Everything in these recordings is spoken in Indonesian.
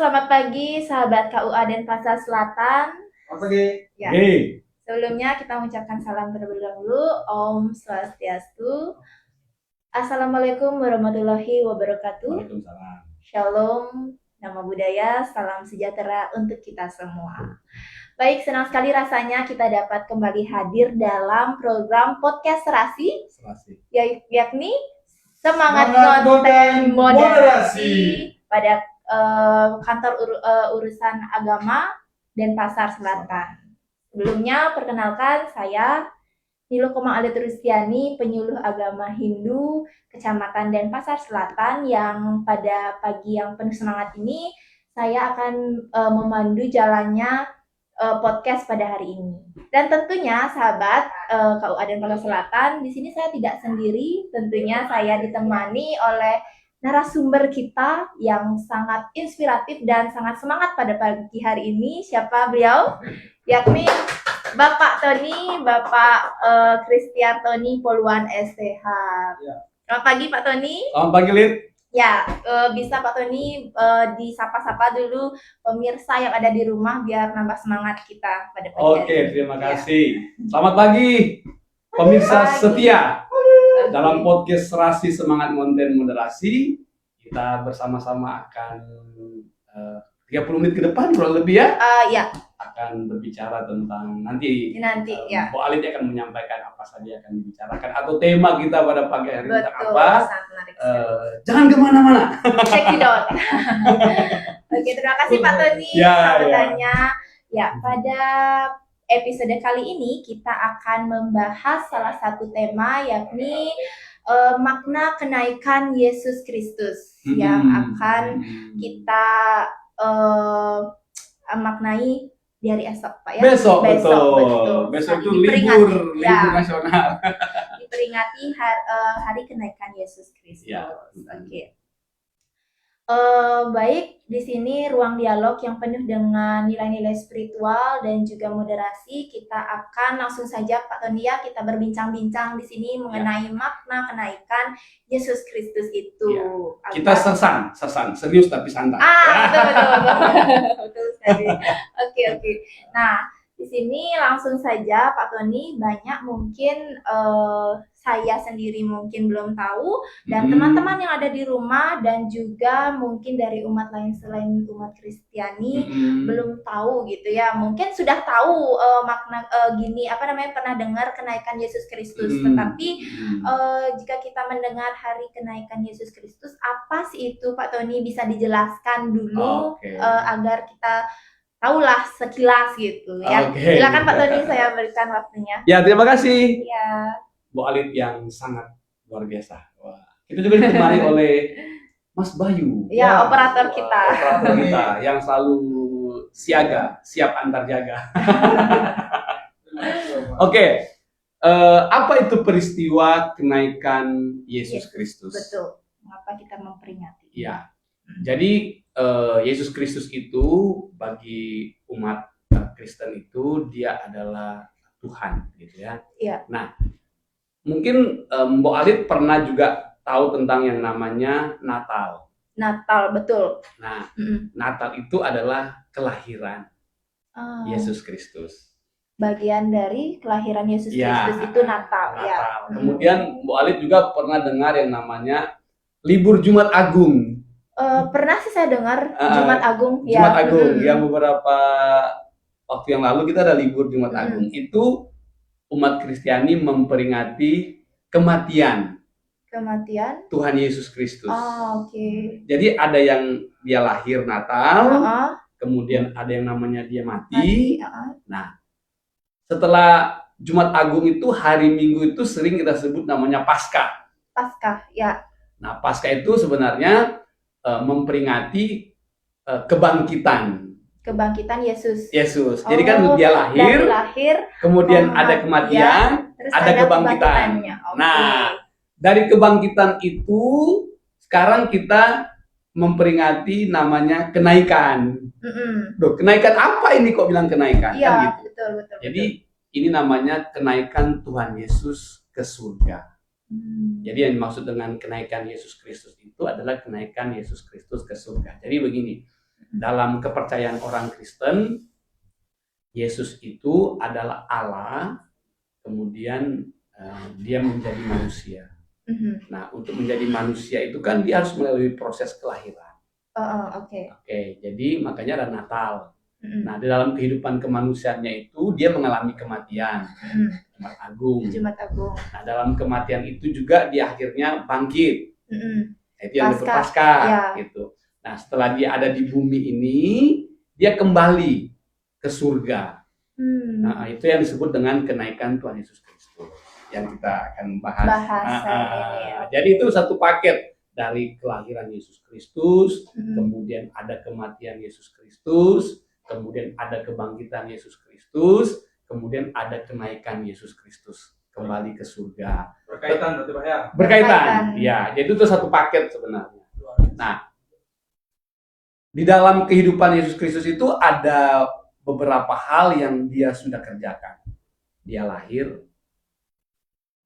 selamat pagi sahabat KUA Denpasar Selatan. Selamat pagi. Ya. Hey. Sebelumnya kita mengucapkan salam terlebih dahulu. Om Swastiastu. Assalamualaikum warahmatullahi wabarakatuh. Waalaikumsalam. Shalom, nama budaya, salam sejahtera untuk kita semua. Baik, senang sekali rasanya kita dapat kembali hadir dalam program podcast Serasi, yakni Semangat Konten Moderasi pada kantor urusan agama Denpasar Selatan. Sebelumnya perkenalkan saya Nilo Komang Alit Rustiani, penyuluh agama Hindu Kecamatan Denpasar Selatan, yang pada pagi yang penuh semangat ini saya akan memandu jalannya podcast pada hari ini. Dan tentunya sahabat KUA Denpasar Selatan, di sini saya tidak sendiri, tentunya saya ditemani oleh narasumber kita yang sangat inspiratif dan sangat semangat pada pagi hari ini. Siapa beliau? Yakni Bapak Tony, Bapak Kristiartoni Poluan STH. Ya. Selamat pagi Pak Tony. Selamat pagi Lid. Ya, bisa Pak Tony disapa-sapa dulu pemirsa yang ada di rumah biar nambah semangat kita pada pagi hari. Oke, terima kasih. Selamat pagi pemirsa setia. Dalam podcast Serasi Semangat Konten Moderasi, kita bersama-sama akan 30 menit ke depan kurang lebih ya. Ya. Akan berbicara tentang nanti ya. Bu Alit akan menyampaikan apa saja yang akan dibicarakan atau tema kita pada pagi hari ini tentang apa. Jangan kemana-mana. Check it out. Oke, terima kasih Pak Tony sambutannya. Ya, pada episode kali ini kita akan membahas salah satu tema, yakni makna kenaikan Yesus Kristus yang akan kita maknai di hari esok, Pak ya. Besok betul. Besok itu libur nasional. Diperingati hari kenaikan Yesus Kristus. Ya. Oke. Baik, di sini ruang dialog yang penuh dengan nilai-nilai spiritual dan juga moderasi. Kita akan langsung saja Pak Tony ya, kita berbincang-bincang di sini mengenai makna kenaikan Yesus Kristus itu. Ya. Kita sersan, serius tapi santai. Betul sekali. Oke. Nah, di sini langsung saja Pak Tony, banyak mungkin saya sendiri mungkin belum tahu, dan teman-teman yang ada di rumah dan juga mungkin dari umat lain selain umat Kristiani belum tahu gitu ya. Mungkin sudah tahu makna pernah dengar kenaikan Yesus Kristus, tetapi jika kita mendengar hari kenaikan Yesus Kristus, apa sih itu Pak Tony, bisa dijelaskan dulu agar kita tahulah sekilas gitu ya. Silakan Pak Tony, saya berikan waktunya. Ya, terima kasih. Ya. Bu Alit yang sangat luar biasa. Wah. Kita juga ditemani oleh Mas Bayu. Ya, operator kita. Operator kita yang selalu siap antar jaga. Oke. Apa itu peristiwa kenaikan Yesus Kristus? Betul. Mengapa kita memperingati? Ya. Jadi Yesus Kristus itu bagi umat Kristen itu dia adalah Tuhan, gitu ya. Iya. Nah, mungkin Mbok Alit pernah juga tahu tentang yang namanya Natal. Natal, betul. Nah, Natal itu adalah kelahiran Yesus Kristus. Bagian dari kelahiran Yesus Kristus itu Natal. Ya. Kemudian Mbok Alit juga pernah dengar yang namanya libur Jumat Agung. Pernah sih saya dengar Jumat Agung. Jumat Agung, yang beberapa waktu yang lalu kita ada libur Jumat Agung. Itu umat Kristiani memperingati kematian Tuhan Yesus Kristus. Oke. Jadi ada yang dia lahir Natal, kemudian ada yang namanya dia mati. Nah, setelah Jumat Agung itu hari Minggu itu sering kita sebut namanya Paskah. Paskah, ya. Nah, Paskah itu sebenarnya memperingati kebangkitan Yesus. Jadi kan dia lahir, kemudian ada kematian, ada kebangkitan. Nah, dari kebangkitan itu sekarang kita memperingati namanya kenaikan. Loh, kenaikan apa ini kok bilang kenaikan? Iya, kan gitu. Betul. Jadi ini namanya kenaikan Tuhan Yesus ke surga. Jadi yang dimaksud dengan kenaikan Yesus Kristus itu adalah kenaikan Yesus Kristus ke surga. Jadi begini, Dalam kepercayaan orang Kristen, Yesus itu adalah Allah, kemudian dia menjadi manusia. Nah, untuk menjadi manusia itu kan dia harus melalui proses kelahiran. Oke, jadi makanya ada Natal. Nah, di dalam kehidupan kemanusiaannya itu dia mengalami kematian, Jumat Agung. Nah, dalam kematian itu juga dia akhirnya bangkit. Nah, itu yang disebut Paskah, gitu. Nah, setelah dia ada di bumi ini, dia kembali ke surga. Nah, itu yang disebut dengan kenaikan Tuhan Yesus Kristus yang kita akan bahas. Jadi itu satu paket dari kelahiran Yesus Kristus, kemudian ada kematian Yesus Kristus, kemudian ada kebangkitan Yesus Kristus, kemudian ada kenaikan Yesus Kristus kembali ke surga. Berkaitan berarti Pak ya? Berkaitan. Ya, jadi itu satu paket sebenarnya. Nah, di dalam kehidupan Yesus Kristus itu ada beberapa hal yang dia sudah kerjakan. Dia lahir,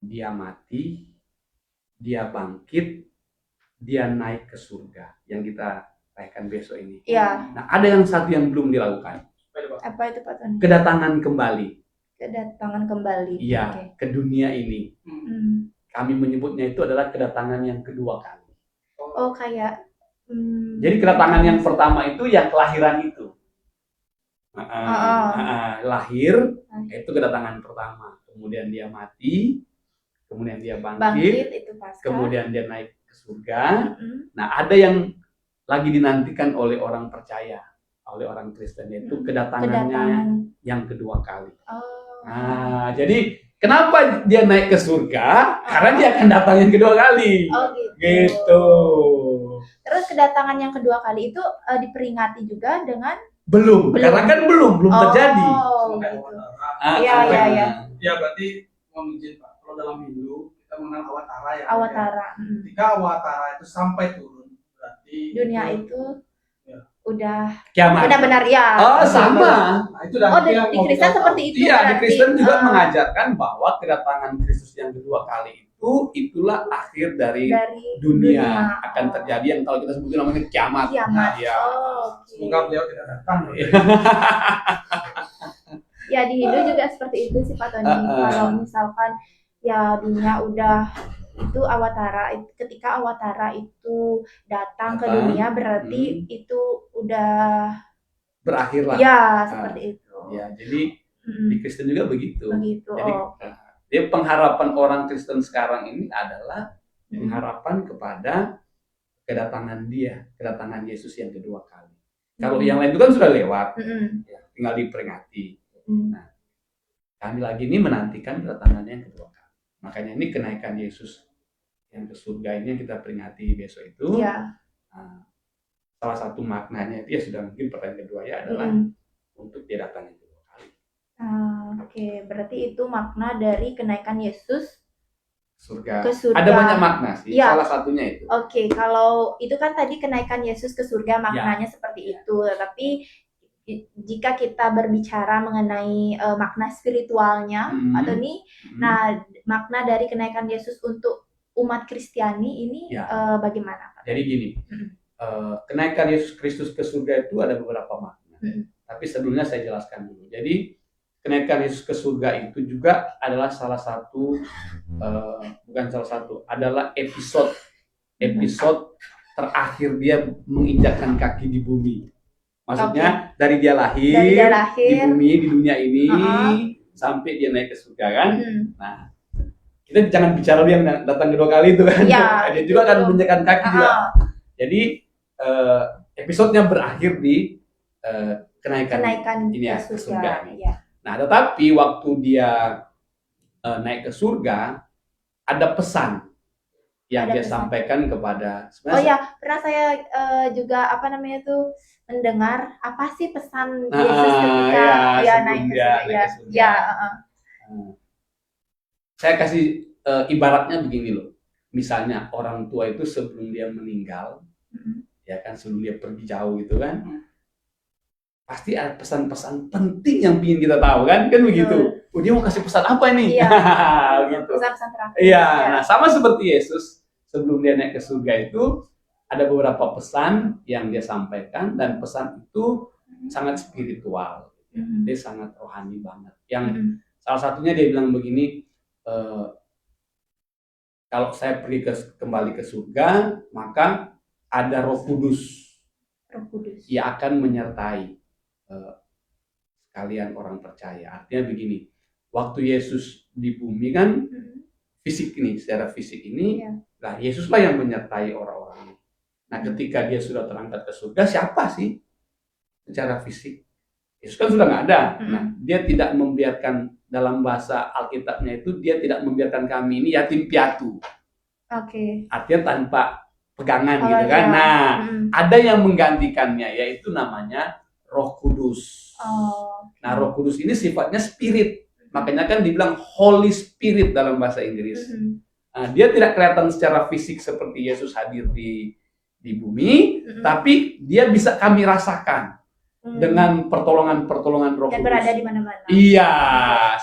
dia mati, dia bangkit, dia naik ke surga yang kita rayakan besok ini. Nah, ada yang satu yang belum dilakukan. Apa itu Pak Tony? Kedatangan kembali. Iya, ke dunia ini. Kami menyebutnya itu adalah kedatangan yang kedua kali. Jadi kedatangan yang pertama itu yang kelahiran itu. Lahir, itu kedatangan pertama. Kemudian dia mati, kemudian dia bangkit itu kemudian dia naik ke surga. Nah, ada yang lagi dinantikan oleh orang percaya, oleh orang Kristen, yaitu kedatangannya yang kedua kali. Nah, jadi kenapa dia naik ke surga? Karena dia akan datang yang kedua kali. Gitu. Terus kedatangan yang kedua kali itu diperingati juga dengan belum. Karena kan belum terjadi. Iya. Ya berarti mohon izin Pak, kalau dalam Hindu kita mengenal Awatara ya. Ketika Awatara itu sampai turun, berarti dunia itu udah kiamat. Benar-benar ya. Sama. Nah, itu di Kristen seperti itu. Iya, di Kristen juga mengajarkan bahwa kedatangan Kristus yang kedua kali itulah akhir dari dunia akan terjadi yang kalau kita sebutkan namanya kiamat. Nah, ya. Semoga beliau tidak datang. Ya, di Hindu juga seperti itu sih Pak Tony. Kalau misalkan ya dunia udah itu Awatara, ketika Awatara itu datang ke dunia berarti itu udah berakhir lah. Ya, seperti itu. Ya, jadi di Kristen juga begitu. Jadi pengharapan orang Kristen sekarang ini adalah pengharapan kepada kedatangan Yesus yang kedua kali. Kalau yang lain itu kan sudah lewat, ya, tinggal diperingati. Nah, kami lagi ini menantikan kedatangannya yang kedua kali. Makanya ini kenaikan Yesus yang ke surga ini yang kita peringati besok itu. Nah, salah satu maknanya itu ya sudah mungkin pertanyaan kedua ya adalah untuk dia datang yang kedua kali. Berarti itu makna dari kenaikan Yesus ke surga. Ada banyak makna sih, salah satunya itu. Kalau itu kan tadi kenaikan Yesus ke surga maknanya seperti itu. Tapi jika kita berbicara mengenai makna spiritualnya atau nih, nah makna dari kenaikan Yesus untuk umat Kristiani ini bagaimana Pak? Jadi gini, kenaikan Yesus Kristus ke surga itu ada beberapa makna. Tapi sebelumnya saya jelaskan dulu. Jadi kenaikan Yesus ke surga itu juga adalah adalah episode terakhir dia menginjakkan kaki di bumi. Maksudnya dari dia lahir di bumi, di dunia ini sampai dia naik ke surga kan. Nah, kita jangan bicara dia yang datang kedua kali itu kan. Dia juga akan menginjakkan kaki juga. Jadi episodenya berakhir di kenaikan ini ya, ke surga. Nah, tetapi waktu dia naik ke surga, ada pesan yang dia sampaikan kepada. Pernah saya juga mendengar apa sih pesan Yesus ketika dia naik ke surga. Saya kasih ibaratnya begini loh. Misalnya orang tua itu sebelum dia meninggal, ya kan, sebelum dia pergi jauh gitu kan, pasti ada pesan-pesan penting yang ingin kita tahu kan begitu. Dia mau kasih pesan apa ini? Gitu. Pesan-pesan terakhir. Nah sama seperti Yesus sebelum dia naik ke surga itu, ada beberapa pesan yang dia sampaikan, dan pesan itu sangat spiritual, dia sangat rohani banget. Yang salah satunya dia bilang begini, kalau saya kembali ke surga, maka ada Roh Kudus. Ia akan menyertai kalian orang percaya. Artinya begini, waktu Yesus di bumi kan secara fisik ini, nah Yesuslah yang menyertai orang-orang. Nah, ketika dia sudah terangkat ke surga, siapa sih secara fisik? Yesus kan sudah nggak ada. Nah, dia tidak membiarkan, dalam bahasa Alkitabnya itu, dia tidak membiarkan kami ini yatim piatu. Artinya tanpa pegangan gitu kan. Nah, ada yang menggantikannya, yaitu namanya Roh Kudus. Nah, Roh Kudus ini sifatnya spirit. Makanya kan dibilang Holy Spirit dalam bahasa Inggris. Nah, dia tidak kelihatan secara fisik seperti Yesus hadir di bumi, tapi dia bisa kami rasakan dengan pertolongan Roh Kudus. Dan berada di mana-mana. Iya,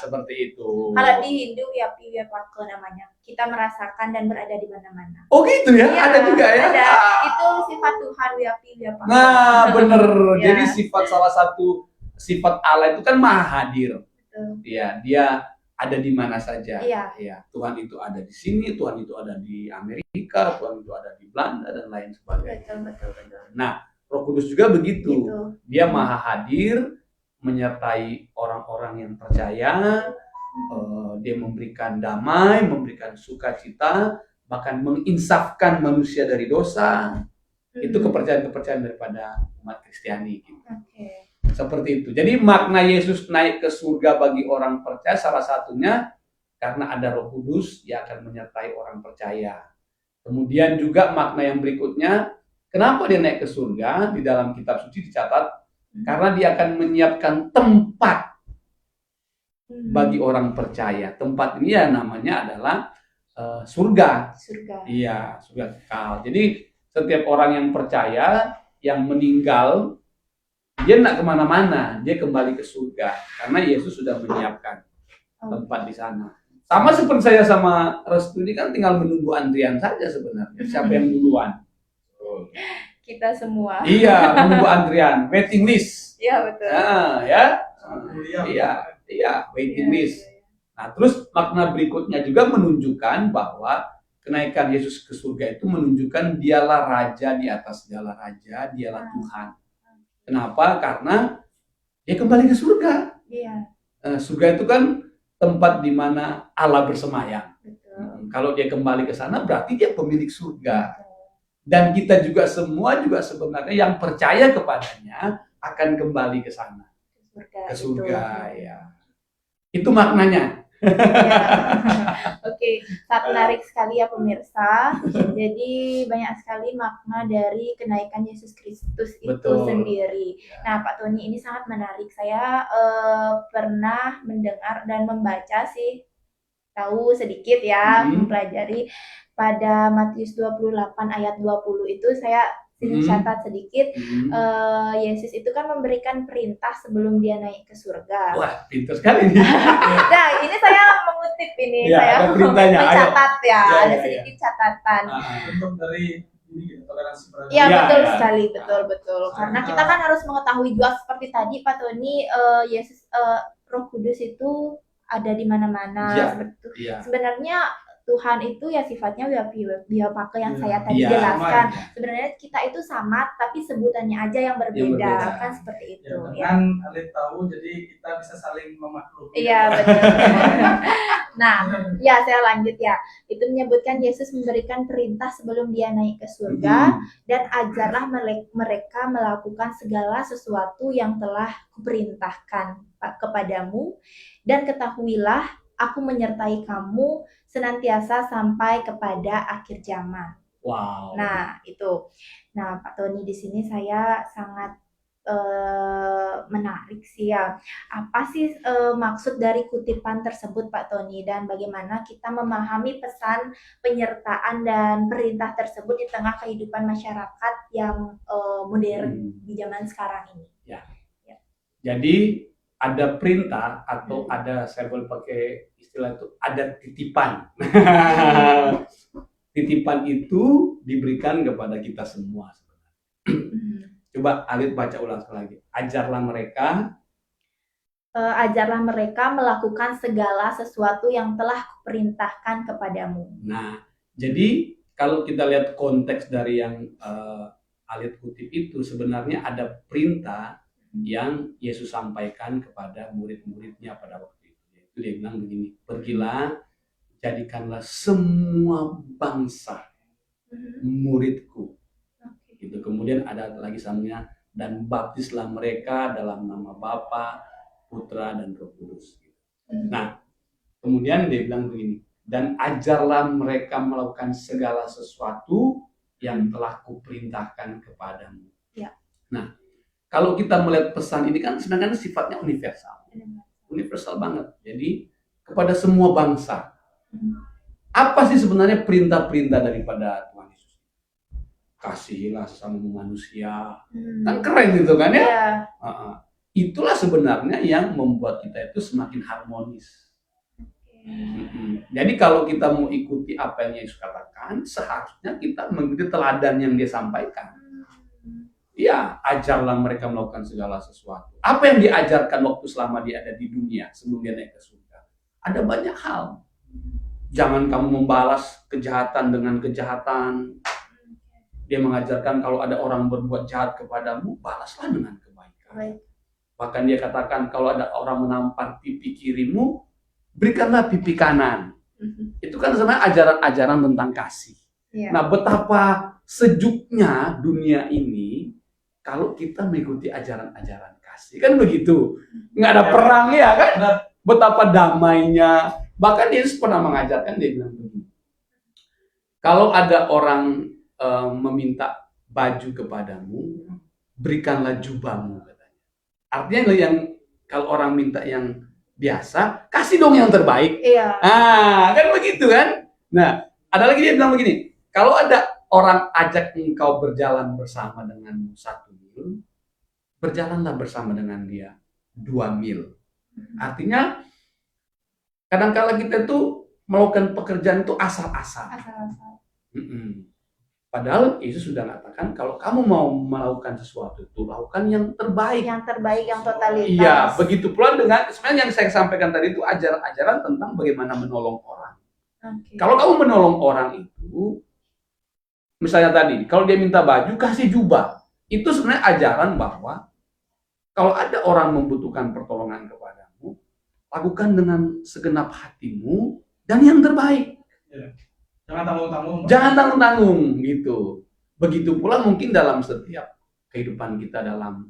seperti itu. Kalau di Hindu Wiyapi Wiyapaka namanya, kita merasakan dan berada di mana-mana. Oh gitu ya? Ya, ada juga ya? Ada. Itu sifat Tuhan Wiyapi Wiyapaka. Nah, bener. Ya. Jadi salah satu sifat Allah itu kan maha hadir. Iya, dia ada di mana saja. Iya. Tuhan itu ada di sini, Tuhan itu ada di Amerika, Tuhan itu ada di Belanda dan lain sebagainya. Betul. Nah, Roh Kudus juga begitu. Dia maha hadir, menyertai orang-orang yang percaya. Dia memberikan damai, memberikan sukacita, bahkan menginsafkan manusia dari dosa. Itu kepercayaan daripada umat Kristiani. Gitu. Seperti itu. Jadi makna Yesus naik ke surga bagi orang percaya salah satunya karena ada Roh Kudus, dia akan menyertai orang percaya. Kemudian juga makna yang berikutnya, kenapa dia naik ke surga? Di dalam kitab suci dicatat karena dia akan menyiapkan tempat bagi orang percaya. Tempat ini ya namanya adalah surga. Iya, surga kekal. Jadi setiap orang yang percaya, yang meninggal, dia tidak kemana-mana, dia kembali ke surga karena Yesus sudah menyiapkan tempat di sana. Sama seperti saya sama Restu ini kan tinggal menunggu antrian saja sebenarnya. Siapa yang duluan? Kita semua. Iya, menunggu antrian, waiting list. Iya, betul. Nah, ya. Iya, waiting list. Nah, terus makna berikutnya juga menunjukkan bahwa kenaikan Yesus ke surga itu menunjukkan dialah raja di atas segala raja, dialah Tuhan. Kenapa? Karena dia kembali ke surga. Iya. Surga itu kan tempat di mana Allah bersemayam. Kalau dia kembali ke sana berarti dia pemilik surga. Dan kita juga semua juga sebenarnya yang percaya kepadanya akan kembali ke sana. Ke surga, ya. Itu maknanya. Oke, sangat menarik sekali ya pemirsa. Jadi banyak sekali makna dari kenaikan Yesus Kristus itu sendiri. Nah, Pak Tony, ini sangat menarik. Saya pernah mendengar dan membaca sih, tahu sedikit ya, mempelajari pada Matius 28 ayat 20 itu saya catat sedikit. Yesus itu kan memberikan perintah sebelum dia naik ke surga. Wah, pintar sekali nih. Nah, ini saya mengutip ini, ya, saya mencatat ada sedikit catatan. Untuk dari toleransi beragama. Iya, betul sekali, betul. Karena kita kan harus mengetahui juga seperti tadi Pak Tony, Yesus, Roh Kudus itu ada di mana-mana. Sebenarnya Tuhan itu ya sifatnya Wiyapaka yang saya tadi jelaskan. Sebenarnya kita itu sama, tapi sebutannya aja yang berbeda. Kan seperti itu. Dengan Alif tahu, jadi kita bisa saling memaklumi. Iya, betul. Nah, ya saya lanjut ya. Itu menyebutkan Yesus memberikan perintah sebelum dia naik ke surga, dan ajarlah mereka melakukan segala sesuatu yang telah kuperintahkan kepadamu, dan ketahuilah aku menyertai kamu senantiasa sampai kepada akhir zaman. Wow. Nah, itu. Nah, Pak Tony, di sini saya sangat menarik sih ya. Apa sih maksud dari kutipan tersebut, Pak Tony, dan bagaimana kita memahami pesan penyertaan dan perintah tersebut di tengah kehidupan masyarakat yang modern di zaman sekarang ini? Ya. Jadi ada perintah atau ada, saya boleh pakai istilah itu, ada titipan. titipan itu diberikan kepada kita semua sebenarnya. Coba Alit baca ulang sekali lagi. Ajarlah mereka melakukan segala sesuatu yang telah kuperintahkan kepadamu. Nah, jadi kalau kita lihat konteks dari yang Alit kutip itu, sebenarnya ada perintah yang Yesus sampaikan kepada murid-muridnya pada waktu itu. Yaitu dia bilang begini, pergilah, jadikanlah semua bangsa muridku. Gitu. Kemudian ada lagi sambungnya, dan baptislah mereka dalam nama Bapa, Putra, dan Roh Kudus. Nah, kemudian dia bilang begini, dan ajarlah mereka melakukan segala sesuatu yang telah kuperintahkan kepadamu. Ya. Nah, kalau kita melihat pesan ini kan sebenarnya sifatnya universal. Universal banget. Jadi kepada semua bangsa. Apa sih sebenarnya perintah-perintah daripada Tuhan Yesus? Kasihilah sesama manusia. Kan keren gitu kan ya? Yeah. Itulah sebenarnya yang membuat kita itu semakin harmonis. Jadi kalau kita mau ikuti apa yang Yesus katakan, seharusnya kita mengikuti teladan yang dia sampaikan. Ya, ajarlah mereka melakukan segala sesuatu. Apa yang diajarkan waktu selama dia ada di dunia sebelum dia naik ke surga? Ada banyak hal. Jangan kamu membalas kejahatan dengan kejahatan. Dia mengajarkan kalau ada orang berbuat jahat kepadamu, balaslah dengan kebaikan. Bahkan dia katakan kalau ada orang menampar pipi kirimu, berikanlah pipi kanan. Itu kan sebenarnya ajaran-ajaran tentang kasih. Yeah. Nah, betapa sejuknya dunia ini kalau kita mengikuti ajaran-ajaran kasih. Kan begitu. Nggak ada perang ya kan? Betapa damainya. Bahkan Yesus pernah mengajarkan, dia bilang begini. Kalau ada orang meminta baju kepadamu, berikanlah jubahmu. Artinya yang kalau orang minta yang biasa, kasih dong yang terbaik. Iya. Kan begitu kan? Nah, ada lagi dia bilang begini, kalau ada orang ajak engkau berjalan bersama dengan 1 mil, berjalanlah bersama dengan dia 2 mil. Artinya, kadang-kala kita tuh melakukan pekerjaan itu asal-asal. Padahal Yesus sudah mengatakan kalau kamu mau melakukan sesuatu itu lakukan yang terbaik. Yang terbaik, yang totalitas. Iya, begitu pula dengan sebenarnya yang saya sampaikan tadi itu ajaran-ajaran tentang bagaimana menolong orang. Kalau kamu menolong orang itu, misalnya tadi, kalau dia minta baju kasih jubah, itu sebenarnya ajaran bahwa kalau ada orang membutuhkan pertolongan kepadamu, lakukan dengan segenap hatimu dan yang terbaik. Jangan tanggung-tanggung gitu. Begitu pula mungkin dalam setiap kehidupan kita dalam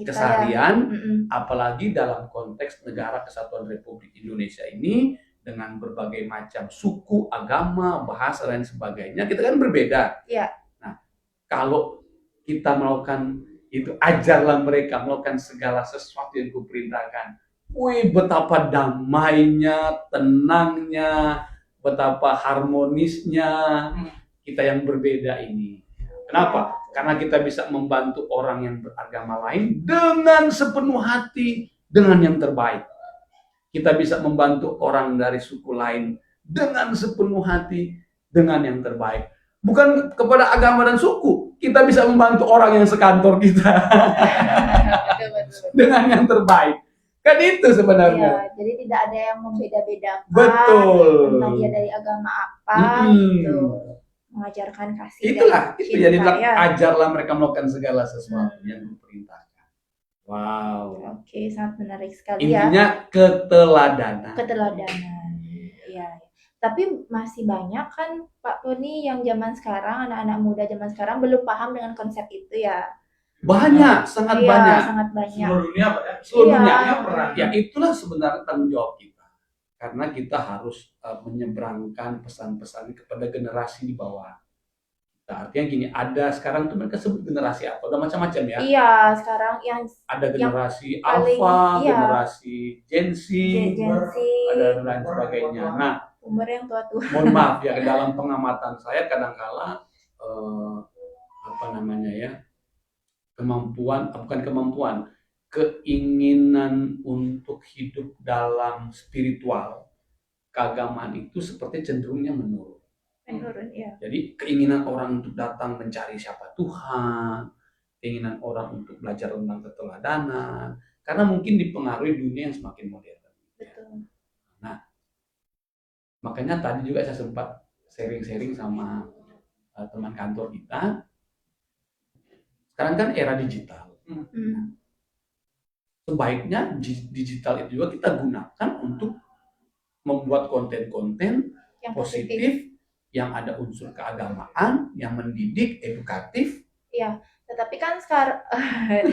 keseharian, apalagi dalam konteks Negara Kesatuan Republik Indonesia ini dengan berbagai macam suku, agama, bahasa dan sebagainya, kita kan berbeda. Iya. Nah, kalau kita melakukan itu, ajarlah mereka melakukan segala sesuatu yang kuperintahkan. Wih, betapa damainya, tenangnya, betapa harmonisnya kita yang berbeda ini. Kenapa? Karena kita bisa membantu orang yang beragama lain dengan sepenuh hati, dengan yang terbaik. Kita bisa membantu orang dari suku lain dengan sepenuh hati, dengan yang terbaik. Bukan kepada agama dan suku, kita bisa membantu orang yang sekantor kita dengan yang terbaik. Kan itu sebenarnya. Ya, jadi tidak ada yang membeda-bedakan. Betul. Entah dia dari agama apa, gitu. Mengajarkan kasih. Itulah, itu jadi ajarlah mereka melakukan segala sesuatu yang diperintahkan. Wow. Oke, sangat menarik sekali. Intinya keteladanan. Keteladanan. Iya. Tapi masih banyak kan Pak Tony yang zaman sekarang, anak-anak muda zaman sekarang belum paham dengan konsep itu ya. Banyak, sangat banyak. Sangat banyak. Seluruh dunia Pak ya? Seluruh dunia perang. Ya, itulah sebenarnya tanggung jawab kita. Karena kita harus menyeberangkan pesan-pesan kepada generasi di bawah. Nah, artinya gini, ada sekarang tuh mereka sebut generasi apa? Udah macam-macam ya. Iya, sekarang yang ada generasi Alpha, generasi Gen Z, ada lain sebagainya. Nah, umur yang tua-tua. Mohon maaf ya, dalam pengamatan saya kadang-kala keinginan untuk hidup dalam spiritual keagamaan itu seperti cenderungnya menurun. Menurun, ya. Jadi keinginan orang untuk datang mencari siapa Tuhan, keinginan orang untuk belajar tentang keteladanan, karena mungkin dipengaruhi dunia yang semakin modern. Betul. Nah, makanya tadi juga saya sempat sharing-sharing sama teman kantor kita. Sekarang kan era digital. Sebaiknya digital itu juga kita gunakan untuk membuat konten-konten Yang positif, yang ada unsur keagamaan, yang mendidik, edukatif. Iya, tetapi kan sekarang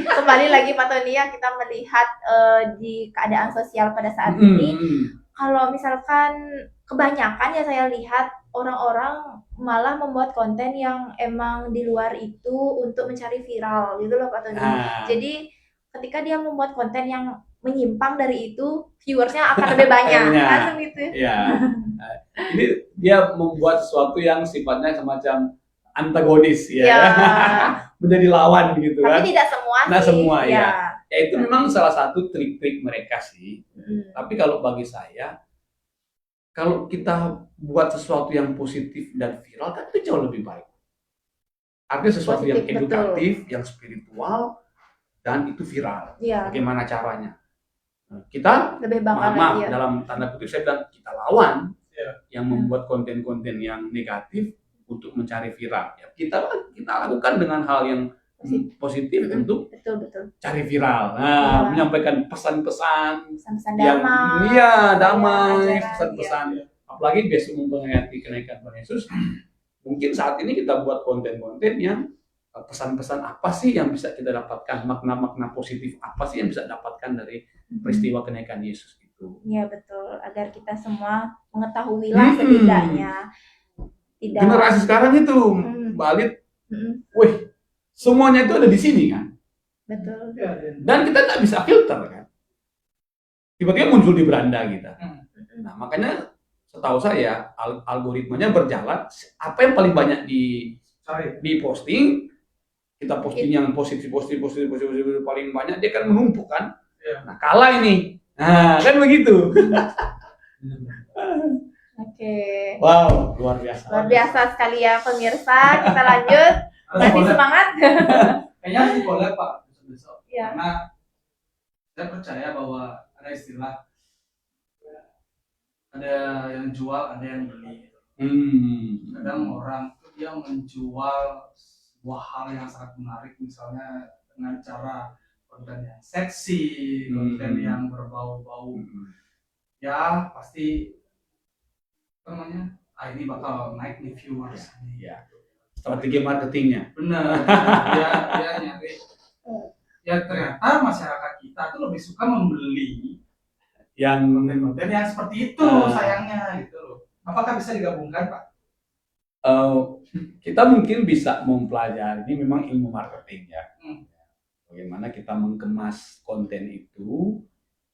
kembali lagi Pak Tony ya, kita melihat di keadaan sosial pada saat ini, kalau misalkan kebanyakan ya saya lihat orang-orang malah membuat konten yang emang di luar itu untuk mencari viral gitu loh Pak Tony. Jadi ketika dia membuat konten yang menyimpang dari itu, viewersnya akan lebih banyak kan gitu. Ya. Ini dia membuat sesuatu yang sifatnya semacam antagonis ya. Menjadi lawan gitu kan. Tapi tidak semua sih. Nah semua ya. Ya itu memang salah satu trik-trik mereka sih. Tapi kalau bagi saya, kalau kita buat sesuatu yang positif dan viral kan itu jauh lebih baik. Artinya sesuatu positif, yang edukatif, betul. Yang spiritual, dan itu viral. Ya. Bagaimana caranya? Kita maaf dalam tanda kutip saya bilang kita lawan yang membuat konten-konten yang negatif untuk mencari viral. Ya, kita lakukan dengan hal yang positif untuk cari viral. Nah, menyampaikan pesan-pesan yang damai, pesan-pesan. Apalagi besok memperingati kenaikan Tuhan Yesus, mungkin saat ini kita buat konten-konten yang pesan-pesan apa sih yang bisa kita dapatkan, makna-makna positif apa sih yang bisa dapatkan dari peristiwa kenaikan Yesus itu. Iya betul, agar kita semua mengetahuilah setidaknya. Generasi sekarang itu balik, wih, semuanya itu ada di sini kan. Betul. Dan kita nggak bisa filter kan. Tiba-tiba muncul di beranda kita. Nah makanya setahu saya algoritmanya berjalan, apa yang paling banyak di posting, kita posting yang positif paling banyak, dia kan menumpuk kan. Nah kalah ini, nah kan begitu. Oke. Wow, luar biasa. Luar biasa sekali ya pemirsa. Kita lanjut. Masih semangat. Kayaknya sih boleh Pak besok. Ya. Karena saya percaya bahwa ada istilah ada yang jual, ada yang beli. Kadang orang itu dia menjual sebuah hal yang sangat menarik, misalnya dengan cara konten yang seksi, konten yang berbau-bau, ya pasti ini bakal naik nih viewers. Ya. Strategi marketingnya. Benar. Dia nyari. Ya ternyata masyarakat kita tuh lebih suka membeli yang konten-konten yang seperti itu, sayangnya gitu loh. Apakah bisa digabungkan Pak? Kita mungkin bisa mempelajari, ini memang ilmu marketing ya. Bagaimana kita mengemas konten itu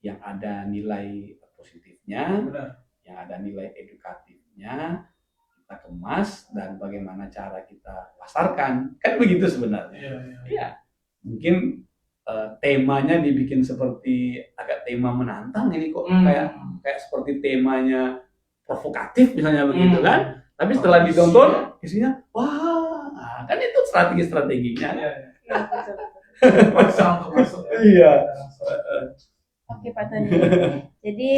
yang ada nilai positifnya, yang ada nilai edukatifnya, kita kemas, dan bagaimana cara kita pasarkan, kan begitu sebenarnya. Iya. Mungkin temanya dibikin seperti agak tema menantang ini kok, kayak seperti temanya provokatif misalnya begitu kan. Tapi setelah ditonton isinya wah, kan itu strategi-strateginya. Iya. Oke Pak Tony. Jadi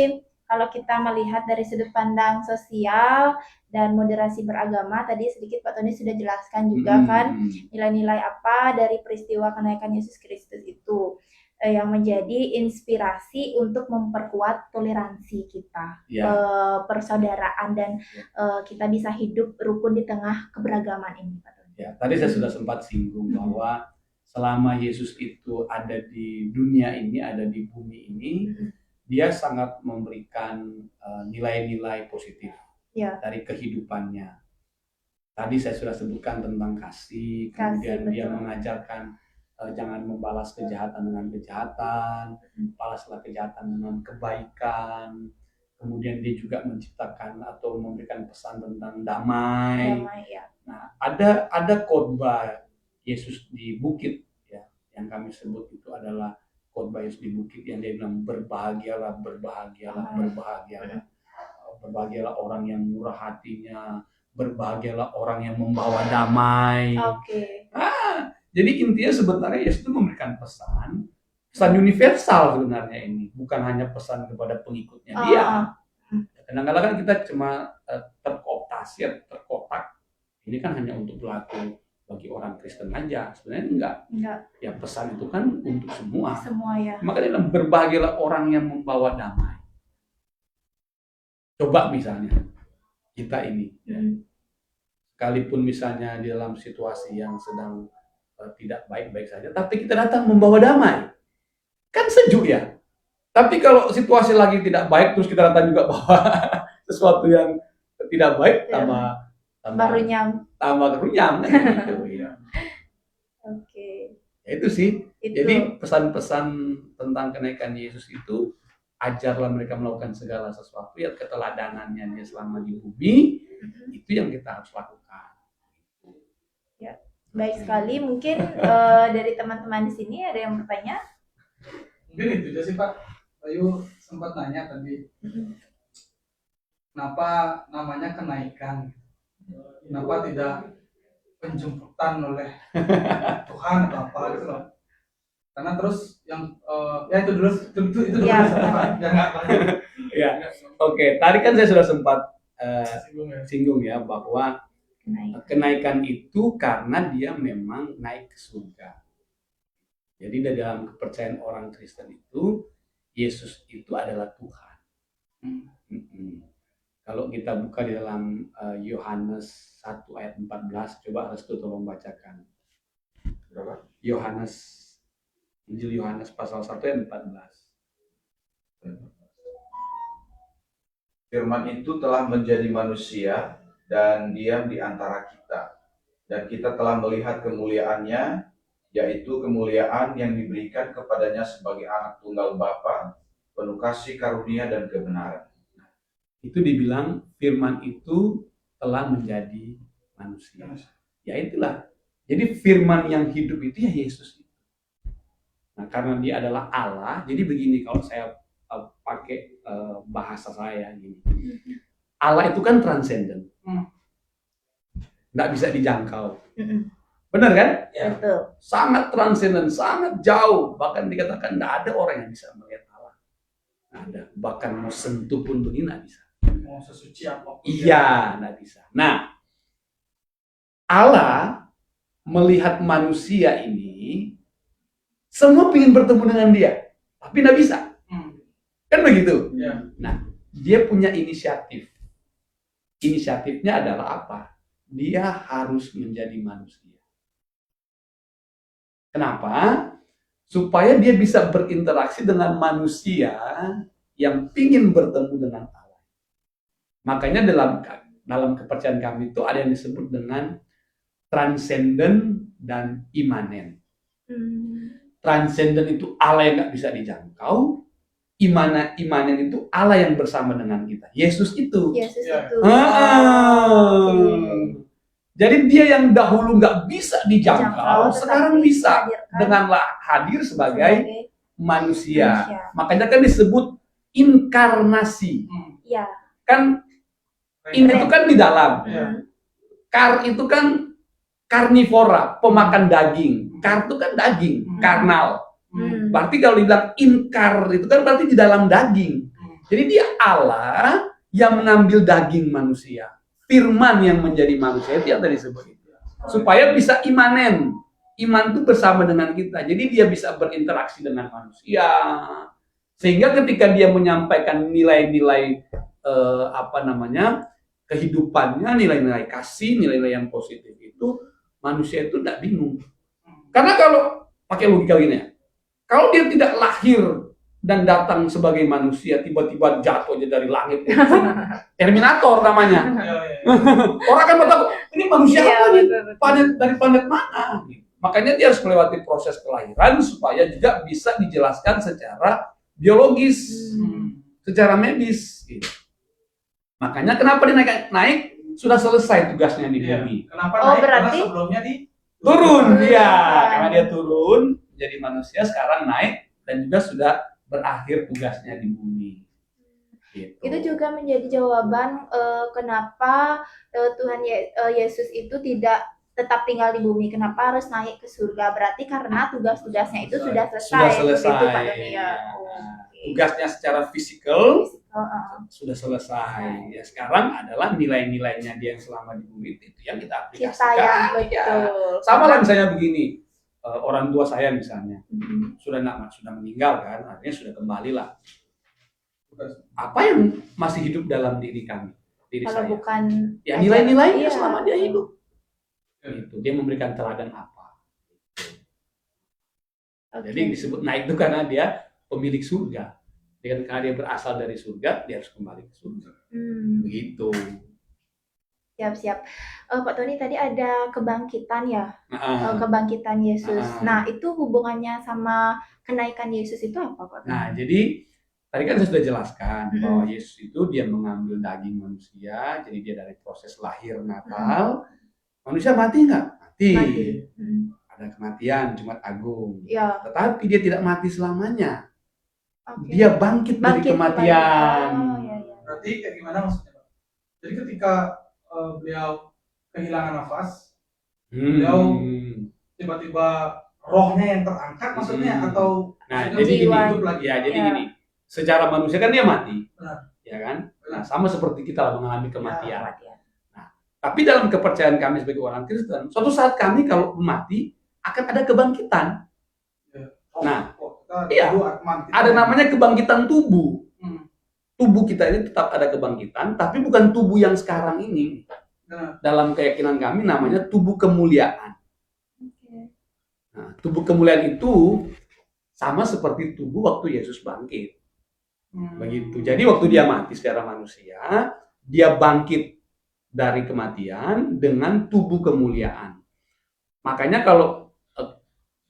kalau kita melihat dari sudut pandang sosial dan moderasi beragama, tadi sedikit Pak Tony sudah jelaskan juga kan nilai-nilai apa dari peristiwa kenaikan Yesus Kristus itu yang menjadi inspirasi untuk memperkuat toleransi kita, persaudaraan, dan kita bisa hidup rukun di tengah keberagaman ini Pak Tony. Ya, tadi saya sudah sempat singgung bahwa selama Yesus itu ada di dunia ini, ada di bumi ini, dia sangat memberikan nilai-nilai positif dari kehidupannya. Tadi saya sudah sebutkan tentang kasih, kemudian dia mengajarkan jangan membalas kejahatan dengan kejahatan, balaslah kejahatan dengan kebaikan. Kemudian dia juga menciptakan atau memberikan pesan tentang damai. Nah, ada khotbah Yesus di bukit ya, yang kami sebut itu adalah khotbah Yesus di bukit yang dia bilang berbahagialah orang yang murah hatinya, berbahagialah orang yang membawa damai. Oke. Jadi intinya sebenarnya Yesus itu memberikan pesan universal sebenarnya ini, bukan hanya pesan kepada pengikutnya dia. Kadang-kadang kan kita cuma terkooptasi, terkotak. Ini kan hanya untuk berlaku bagi orang Kristen aja. Sebenarnya enggak. Ya pesan itu kan untuk semua. Semua ya. Makanya berbahagialah orang yang membawa damai. Coba misalnya kita ini, ya, sekalipun misalnya di dalam situasi yang sedang tidak baik-baik saja, tapi kita datang membawa damai, kan sejuk ya. Tapi kalau situasi lagi tidak baik, terus kita datang juga bawa sesuatu yang tidak baik, tambah kerunyam kan gitu ya. Oke. Ya, itu sih. Jadi pesan-pesan tentang kenaikan Yesus itu, ajarlah mereka melakukan segala sesuatu ya, keteladanannya dia selama di bumi, itu yang kita harus lakukan. Ya, baik sekali. Mungkin dari teman-teman di sini ada yang bertanya? Mungkin itu aja sih Pak. Ayu sempat nanya tadi, kenapa namanya kenaikan? Kenapa tidak penjemputan oleh Tuhan atau apa gitu loh? Karena terus yang ya itu dulu Ya, ya. Oke, tadi kan saya sudah sempat singgung ya bahwa kenaikan itu karena dia memang naik ke surga. Jadi dari dalam kepercayaan orang Kristen itu, Yesus itu adalah Tuhan. Kalau kita buka di dalam Yohanes 1 ayat 14, coba Restu tolong bacakan. Berapa? Injil Yohanes pasal 1 ayat 14. Firman itu telah menjadi manusia dan diam di antara kita. Dan kita telah melihat kemuliaannya, yaitu kemuliaan yang diberikan kepadanya sebagai anak tunggal Bapa, penuh kasih karunia dan kebenaran. Itu dibilang firman itu telah menjadi manusia. Ya itulah. Jadi firman yang hidup itu ya Yesus. Nah, karena dia adalah Allah, jadi begini kalau saya pakai bahasa saya gini. Allah itu kan transenden. Nggak bisa dijangkau. Benar kan? Ya. Betul. Sangat transenden, sangat jauh. Bahkan dikatakan nggak ada orang yang bisa melihat Allah. Nggak ada. Bahkan mau sentuh pun begini nggak bisa. Mau sesuci apapun. Iya, nggak bisa. Nah, Allah melihat manusia ini, semua ingin bertemu dengan dia, tapi nggak bisa. Kan begitu? Ya. Nah, dia punya inisiatif. Inisiatifnya adalah apa? Dia harus menjadi manusia. Kenapa? Supaya dia bisa berinteraksi dengan manusia yang ingin bertemu dengan Allah. Makanya dalam kepercayaan kami itu ada yang disebut dengan transenden dan imanen. Transenden itu Allah yang nggak bisa dijangkau. Imanen itu Allah yang bersama dengan kita. Yesus itu. Jadi dia yang dahulu nggak bisa dijangkau, sekarang bisa dengan hadir sebagai manusia. Makanya kan disebut inkarnasi. Kan in itu kan di dalam. Kar itu kan karnivora, pemakan daging. Kar itu kan daging, karnal. Berarti kalau dibilang inkar itu kan berarti di dalam daging. Jadi dia Allah yang mengambil daging manusia. Firman yang menjadi manusia itu yang tadi disebut itu. Supaya bisa imanen. Iman itu bersama dengan kita. Jadi dia bisa berinteraksi dengan manusia. Sehingga ketika dia menyampaikan nilai-nilai kehidupannya, nilai-nilai kasih, nilai-nilai yang positif itu, manusia itu tidak bingung. Karena kalau pakai logika gini ya, kalau dia tidak lahir dan datang sebagai manusia, tiba-tiba jatuh aja dari langit, Terminator namanya. Orang akan bertanya, ini manusia apa nih? Dari planet mana? Makanya dia harus melewati proses kelahiran supaya juga bisa dijelaskan secara biologis, secara medis. Gitu. Makanya kenapa dia naik sudah selesai tugasnya di bumi. Kenapa naik? Berarti karena sebelumnya turun dia, karena dia turun jadi manusia, sekarang naik dan juga sudah berakhir tugasnya di bumi. Gitu. Itu juga menjadi jawaban kenapa Tuhan Yesus itu tidak tetap tinggal di bumi. Kenapa harus naik ke surga? Berarti karena tugas-tugasnya itu sudah selesai. Sudah selesai. Begitu, Pak Doni, ya. Ya. Oke. Tugasnya secara fisikal sudah Nah. selesai. Ya, sekarang adalah nilai-nilainya dia yang selama di bumi itu yang kita aplikasikan. Kita yang Ya. betul. Sama lah misalnya begini, orang tua saya misalnya Mhm. sudah meninggal kan, artinya sudah kembali lah. Apa yang masih hidup dalam diri kami, diri Kalau saya? bukan Ya nilai-nilainya iya. selama dia hidup. Gitu. Dia memberikan teladan apa? Oke. Jadi disebut naik itu karena dia pemilik surga. Karena dia berasal dari surga, dia harus kembali ke surga. Begitu. Siap-siap. Pak Tony, tadi ada kebangkitan ya, Nah, kebangkitan Yesus. Ah. Nah, itu hubungannya sama kenaikan Yesus itu apa, Pak Tony? nah, jadi tadi kan saya sudah jelaskan Mm-mm. bahwa Yesus itu dia mengambil daging manusia, jadi dia dari proses lahir Natal. Manusia mati nggak? Mati. Ada kematian, Jumat Agung. Ya. Tetapi dia tidak mati selamanya. Oke. Dia bangkit dari kematian. Oh, ya. Berarti kayak gimana maksudnya, Pak? Jadi ketika beliau kehilangan nafas, beliau tiba-tiba rohnya yang terangkat maksudnya, atau Nah, maksudnya jadi gini, hidup lagi? ya, jadi Ya. gini. Secara manusia kan dia mati, Benar. ya kan? Nah, Benar. sama seperti kita lah mengalami kematian. Kematian. Tapi dalam kepercayaan kami sebagai orang Kristen, suatu saat kami kalau mati akan ada kebangkitan. Nah, iya. Ada namanya kebangkitan tubuh. Tubuh kita ini tetap ada kebangkitan, tapi bukan tubuh yang sekarang ini. Benar. Dalam keyakinan kami namanya tubuh kemuliaan. Oke. Nah, tubuh kemuliaan itu sama seperti tubuh waktu Yesus bangkit. Begitu. Jadi waktu dia mati secara manusia, dia bangkit dari kematian dengan tubuh kemuliaan. Makanya kalau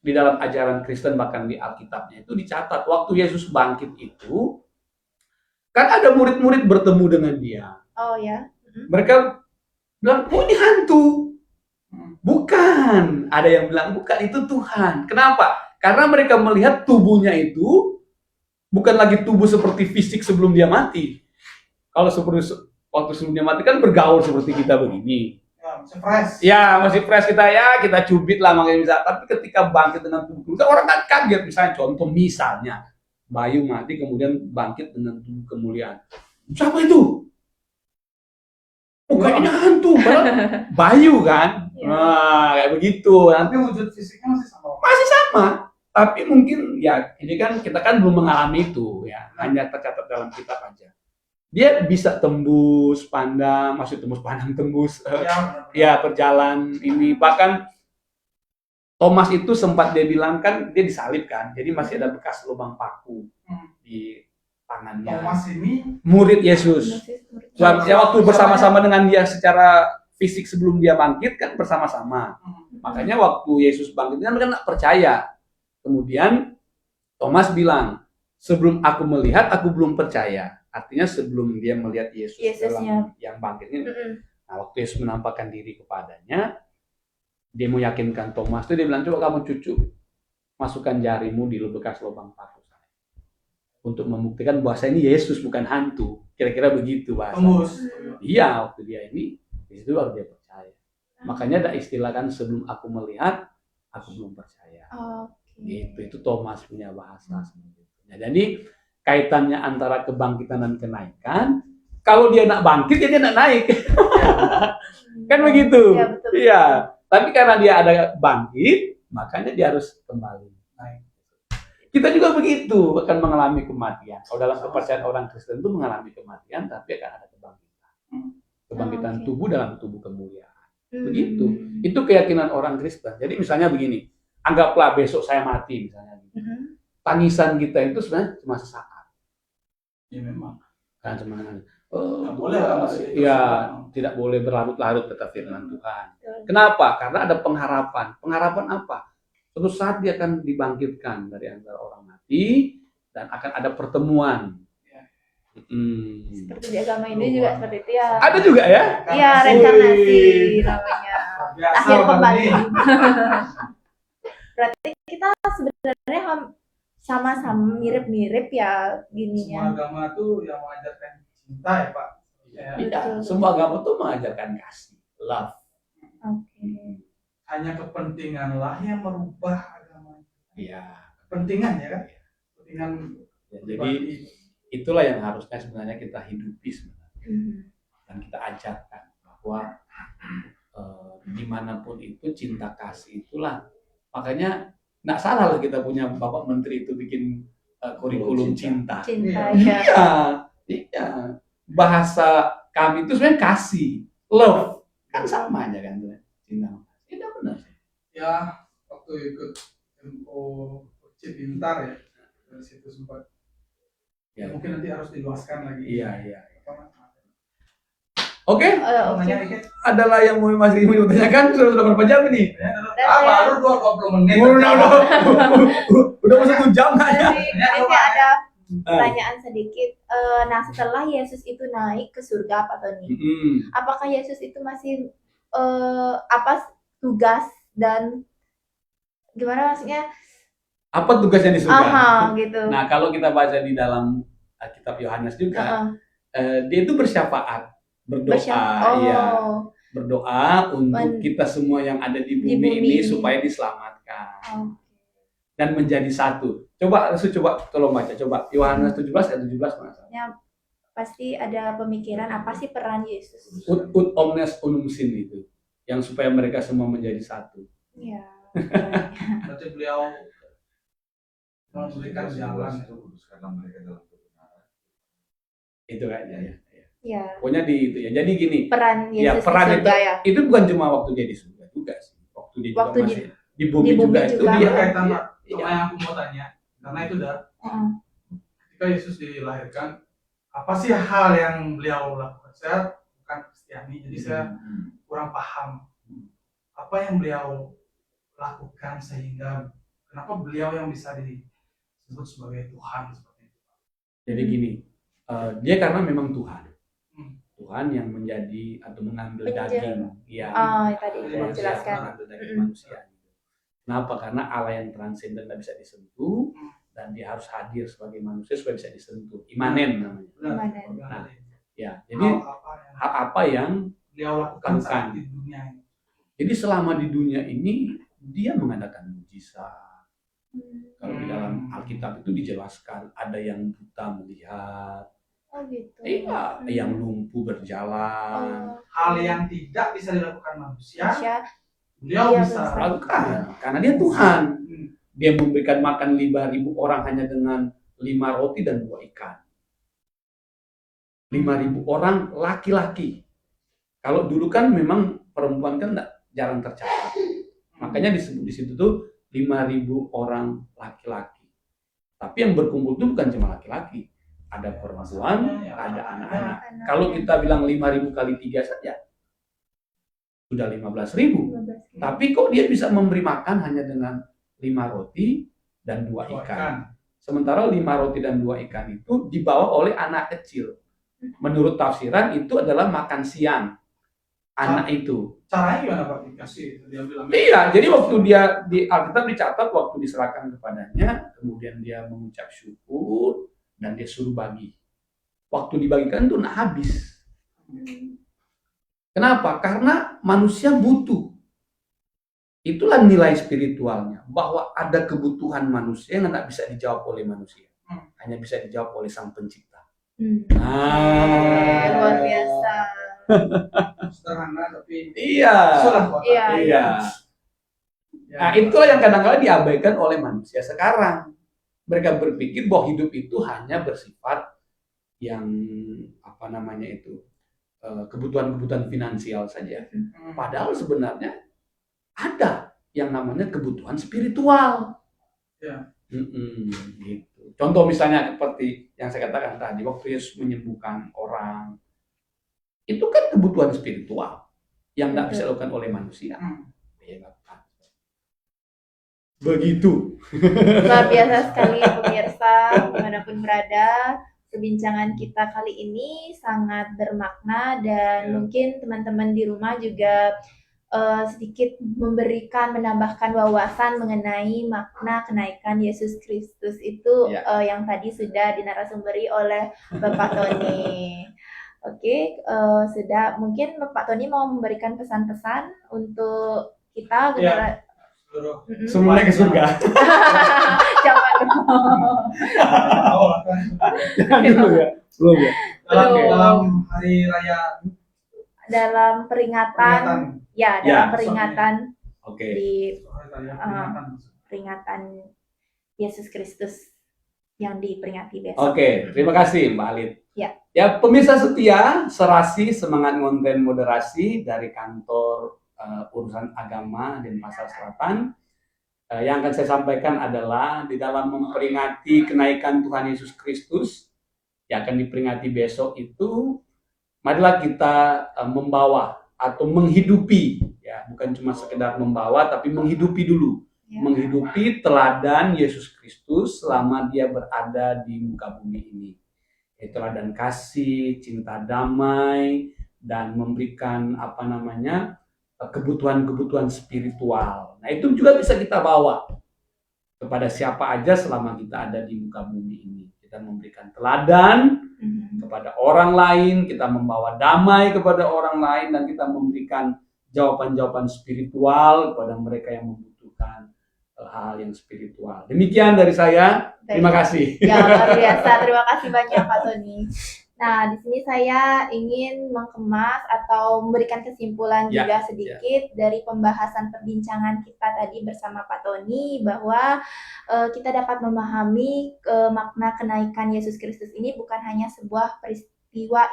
di dalam ajaran Kristen bahkan di Alkitabnya itu dicatat waktu Yesus bangkit itu kan ada murid-murid bertemu dengan dia. Oh ya. Mereka bilang, "Oh, ini hantu." Bukan. Ada yang bilang, "Bukan, itu Tuhan." Kenapa? Karena mereka melihat tubuhnya itu bukan lagi tubuh seperti fisik sebelum dia mati. Kalau seperti waktu sebelum dia mati kan bergaul seperti kita begini. Ya, masih fresh. Ya, masih fresh kita cubit lah makanya bisa. Tapi ketika bangkit dengan tubuh kemuliaan, orang kan kaget. Misalnya, Bayu mati kemudian bangkit dengan tubuh kemuliaan. Siapa itu? Oh, kayaknya hantu. Padahal Bayu kan? Ya. Nah, kayak begitu. Tapi wujud fisiknya masih sama. Masih sama. Tapi mungkin ya ini kan kita kan belum mengalami itu ya. Hanya tercatat dalam kitab aja. Dia bisa tembus pandang, tembus ya berjalan ini, bahkan Thomas itu sempat dia bilang kan dia disalib kan, jadi masih ada bekas lubang paku di tangannya. Thomas ini Murid Yesus. Ya waktu bersama-sama dengan dia secara fisik sebelum dia bangkit kan bersama-sama. Makanya waktu Yesus bangkit kan mereka nggak percaya. Kemudian Thomas bilang, sebelum aku melihat aku belum percaya. Artinya sebelum dia melihat Yesus dalam yang bangkit ini. Nah, waktu Yesus menampakkan diri kepadanya, dia mau yakinkan Thomas itu dia bilang, "Coba kamu masukkan jarimu di bekas lubang paku saya." Untuk membuktikan bahwa saya ini Yesus bukan hantu. Kira-kira begitu bahasanya. Iya, waktu dia ini di situ baru dia percaya. Makanya ada istilah kan, sebelum aku melihat aku belum percaya. Itu Thomas punya bahasa seperti itu. Nah, jadi kaitannya antara kebangkitan dan kenaikan, kalau dia nak bangkit ya dia nak naik. Kan begitu. Ya, betul. Iya. Tapi karena dia ada bangkit, makanya dia harus kembali naik. Kita juga begitu, akan mengalami kematian. Kalau dalam kepercayaan orang Kristen itu mengalami kematian, tapi akan ada kebangkitan. Kebangkitan tubuh dalam tubuh kemuliaan. Begitu. Itu keyakinan orang Kristen. Jadi misalnya begini, anggaplah besok saya mati misalnya. Tangisan kita itu sebenarnya cuma sesaat. Ya memang. Kan cuma tidak boleh berlarut-larut kata firman Tuhan. Kenapa? Karena ada pengharapan. Pengharapan apa? Suatu saat dia akan dibangkitkan dari antara orang mati dan akan ada pertemuan. Seperti di agama Hindu juga seperti itu ya. Ada juga ya? Iya, reinkarnasi namanya. Akhir kembali. Berarti kita sebenarnya sama-sama mirip-mirip ya Semua gininya. agama tuh yang mengajarkan cinta ya Pak. Ya, Tidak, Betul. semua agama tuh mengajarkan kasih, love. Oke. hanya kepentinganlah yang merubah agama. Iya. Kepentingan ya kan? Kepentingan Ya, jadi pribadi. itulah yang harusnya sebenarnya kita hidupi sebenarnya. Mhm. Dan kita ajarkan bahwa dimanapun itu cinta kasih itulah. Makanya nggak salah lah kita punya Bapak Menteri itu bikin kurikulum cinta. Cinta Iya. ya. Iya. Bahasa kami itu sebenarnya kasih, love. Kan sama aja kan cinta. Itu benar. Ya waktu ikut MO Cintar ya, dari situ sempat. Ya. Mungkin nanti harus diluaskan lagi. Iya. Apa? Oke, Oke. Nanya dikit. adalah yang masih mau tanyakan sudah berapa jam ini? Baru 20 menit. Udah masuk 1 jam aja. Jadi ada pertanyaan sedikit. Nah, setelah Yesus itu naik ke surga apa Tony? Apakah Yesus itu masih apa tugas dan gimana maksudnya? Apa tugasnya di surga? Aha, gitu. Nah, kalau kita baca di dalam kitab Yohanes juga, dia itu bersyafaat, berdoa, ya, berdoa untuk kita semua yang ada di bumi ini supaya diselamatkan dan menjadi satu. Coba tolong baca, coba Yohanes 17 ayat 17 mana? Ya, pasti ada pemikiran apa sih peran Yesus? Ut omnes unum sin itu, yang supaya mereka semua menjadi satu. Iya. Berarti beliau memberikan jalan Itu kayaknya ya. Ya. Pokoknya di itu ya. Jadi gini. Peran Yesus peran di surga ya. itu bukan cuma waktu dia di surga juga sih. Waktu dia juga masih di bumi juga itu juga. dia kaitan Pak sama yang aku mau tanya. Karena itu udah ketika Yesus dilahirkan, apa sih hal yang beliau lakukan? Saya bukan Kristiani, jadi saya kurang paham apa yang beliau lakukan sehingga kenapa beliau yang bisa disebut sebagai Tuhan seperti itu. Jadi gini, dia karena memang Tuhan. Tuhan yang menjadi atau mengambil daging, ya. Tadi sudah jelaskan. Mengambil daging manusia. Kenapa? Karena Allah yang transenden tidak bisa disentuh dan dia harus hadir sebagai manusia supaya bisa disentuh. Imanen namanya. Imanen. Nah, ya. Jadi hal apa yang beliau lakukan saat di dunia ini? Jadi selama di dunia ini dia mengadakan mujizat. Kalau di dalam Alkitab itu dijelaskan ada yang buta melihat. Oh gitu. Iya, yang lumpuh berjalan. Hal yang tidak bisa dilakukan manusia, beliau bisa lakukan. Karena dia Tuhan. Dia memberikan makan 5.000 orang hanya dengan 5 roti dan 2 ikan. 5.000 orang laki-laki. Kalau dulu kan memang perempuan kan jarang tercatat. Makanya disebut di situ tuh 5.000 orang laki-laki. Tapi yang berkumpul itu bukan cuma laki-laki. Ada perempuan, ada anak-anak. Kalau kita bilang 5.000 kali 3 saja, sudah 15.000. Tapi kok dia bisa memberi makan hanya dengan 5 roti dan 2 ikan. Sementara 5 roti dan 2 ikan itu dibawa oleh anak kecil. Menurut tafsiran itu adalah makan siang anak itu. Caranya gimana Pak? Dikasih, dia bilang. Iya, jadi waktu dia di Alkitab dicatat waktu diserahkan kepadanya, kemudian dia mengucap syukur dan dia suruh bagi. Waktu dibagikan itu nak habis. Kenapa? Karena manusia butuh. Itulah nilai spiritualnya, bahwa ada kebutuhan manusia yang tidak bisa dijawab oleh manusia. Hanya bisa dijawab oleh Sang Pencipta. Luar biasa. Sederhana tapi iya. Iya. Nah, itulah yang kadang-kadang diabaikan oleh manusia sekarang. Mereka berpikir bahwa hidup itu hanya bersifat yang kebutuhan-kebutuhan finansial saja. Padahal sebenarnya ada yang namanya kebutuhan spiritual. Ya. Gitu. Contoh misalnya seperti yang saya katakan tadi, waktu Yesus menyembuhkan orang, itu kan kebutuhan spiritual yang tidak bisa dilakukan oleh manusia. Begitu. Luar biasa sekali pemirsa, dimanapun berada. Perbincangan kita kali ini sangat bermakna dan mungkin teman-teman di rumah juga sedikit menambahkan wawasan mengenai makna kenaikan Yesus Kristus itu Ya. yang tadi sudah dinarasumberi oleh Bapak Tony. Oke, sudah mungkin Bapak Tony mau memberikan pesan-pesan untuk kita Ya. Seluruh Semuanya ke surga. Jangan dong. Jangan dulu ya. Belum ya. dalam hari raya Dalam peringatan. Ya, dalam peringatan Oke. di hari raya peringatan. peringatan Yesus Kristus yang diperingati besok. Oke, terima kasih Mbak Alit. Ya. Ya, pemirsa setia, Serasi Semangat Ngonten Moderasi dari kantor urusan agama Denpasar Selatan. Yang akan saya sampaikan adalah di dalam memperingati kenaikan Tuhan Yesus Kristus yang akan diperingati besok itu, marilah kita membawa atau menghidupi, ya bukan cuma sekedar membawa, tapi menghidupi dulu, Ya. menghidupi teladan Yesus Kristus selama dia berada di muka bumi ini. Teladan kasih, cinta damai, dan memberikan kebutuhan-kebutuhan spiritual. Nah, itu juga bisa kita bawa kepada siapa aja selama kita ada di muka bumi ini. Kita memberikan teladan kepada orang lain, kita membawa damai kepada orang lain, dan kita memberikan jawaban-jawaban spiritual kepada mereka yang membutuhkan hal yang spiritual. Demikian dari saya. Terima kasih. Ya, luar biasa. Terima kasih banyak Pak Tony. Nah, di sini saya ingin mengemas atau memberikan kesimpulan Ya, juga sedikit dari pembahasan perbincangan kita tadi bersama Pak Tony, bahwa kita dapat memahami makna kenaikan Yesus Kristus ini bukan hanya sebuah peristiwa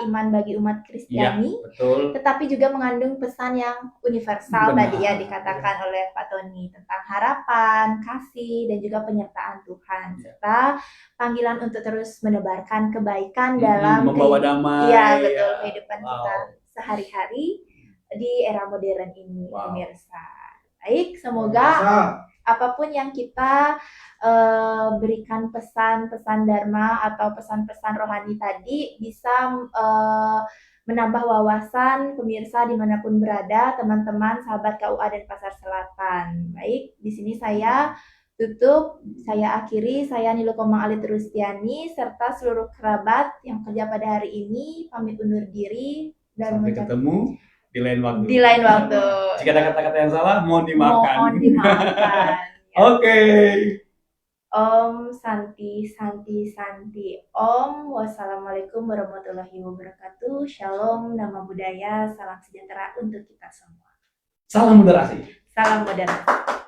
iman bagi umat Kristiani, Betul. tetapi juga mengandung pesan yang universal. Benar. Tadi ya dikatakan oleh Pak Tony tentang harapan, kasih, dan juga penyertaan Tuhan, serta panggilan untuk terus menebarkan kebaikan dalam membawa damai. Iya, betul, kehidupan Wow. kita sehari-hari di era modern ini, Wow. pemirsa. Baik, semoga apapun yang kita berikan pesan-pesan dharma atau pesan-pesan rohani tadi bisa menambah wawasan pemirsa dimanapun berada, teman-teman sahabat KUA Denpasar Selatan. Baik, di sini saya tutup, saya akhiri, saya Nilu Komang Alit Rustiani serta seluruh kerabat yang kerja pada hari ini pamit undur diri dan Sampai ketemu di lain waktu. di lain waktu. Jika ada kata-kata yang salah, mohon dimaafkan. Mohon dimaafkan. Ya. Oke. Om Santi Santi Santi Om. Wassalamualaikum warahmatullahi wabarakatuh. Shalom, nama budaya, salam sejahtera untuk kita semua. Salam moderasi. Salam moderasi.